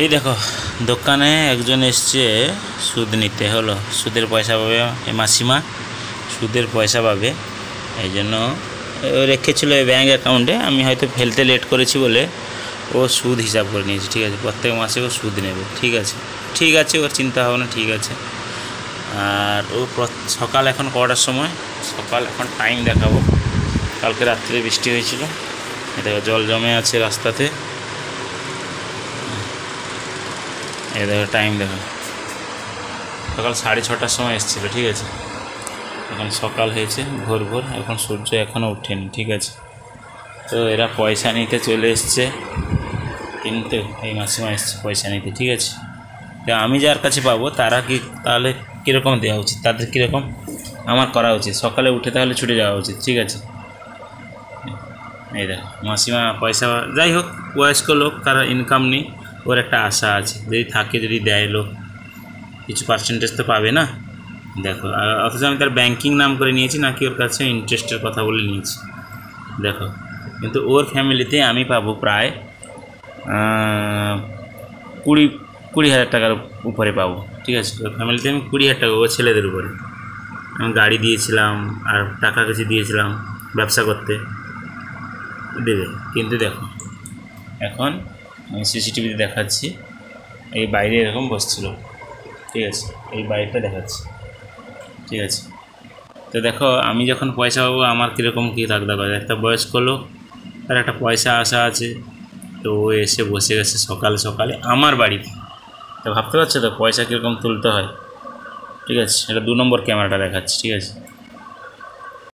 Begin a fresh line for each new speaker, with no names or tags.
এই দেখো দোকানে একজন এসছে সুদ নিতে, হলো সুদের পয়সা পাবে, এই মাসিমা সুদের পয়সা পাবে, এই জন্য রেখেছিল ব্যাঙ্ক অ্যাকাউন্টে। আমি হয়তো ফেলতে লেট করেছি বলে ও সুদ হিসাব করে নিয়েছে, ঠিক আছে। প্রত্যেক মাসে ও সুদ নেবে, ঠিক আছে ঠিক আছে, ওর চিন্তা ভাবনা ঠিক আছে। আর ও সকাল এখন কটার সময়, সকাল এখন টাইম দেখাবো। কালকে রাত্রে বৃষ্টি হয়েছিল, দেখো জল জমে আছে রাস্তাতে, এই দেখো টাইম দেখো, সকাল 6:30টার সময় এসেছিলো, ঠিক আছে। এখন সকাল হয়েছে ভোর ভোর, এখন সূর্য এখনও ওঠেনি, ঠিক আছে। তো এরা পয়সা নিতে চলে এসছে, কিন্তু এই মাসিমা এসছে পয়সা নিতে, ঠিক আছে। তো আমি যার কাছে পাবো তারা কি তাহলে কীরকম দেওয়া উচিত, তাদের কীরকম আমার করা উচিত, সকালে উঠে তাহলে ছুটে যাওয়া উচিত, ঠিক আছে। এই দেখো মাসিমা পয়সা, যাই হোক বয়স্ক লোক, তারা ইনকাম নেই, ওর একটা আশা আছে যদি থাকে, যদি দেয় লোক কিছু পার্সেন্টেজ তো পাবে না। দেখো অথচ আমি তার ব্যাংকিং নাম করে নিয়েছি, নাকি ওর কাছে ইন্টারেস্টের কথা বলে নিয়েছি, দেখো। কিন্তু ওর ফ্যামিলিতে আমি পাবো প্রায় 20,000 টাকার উপরে পাবো, ঠিক আছে। ওর ফ্যামিলিতে আমি 20,000 টাকা, ও ছেলেদের উপরে আমি গাড়ি দিয়েছিলাম আর টাকা কিছু দিয়েছিলাম ব্যবসা করতে, দেবে। কিন্তু দেখো এখন আমি সিসিটিভিতে দেখাচ্ছি, এই বাইরে এরকম বসছিল, ঠিক আছে, এই বাইকটা দেখাচ্ছি, ঠিক আছে। তো দেখো আমি যখন পয়সা পাবো আমার কীরকম কী থাকতে পারে, একটা বয়স্ক লোক, তার একটা পয়সা আশা আছে, তো ও এসে বসে গেছে সকালে সকালে আমার বাড়িতে। তো ভাবতে পারছো তো পয়সা কীরকম তুলতে হয়, ঠিক আছে। এটা 2 নম্বর ক্যামেরাটা দেখাচ্ছি, ঠিক আছে।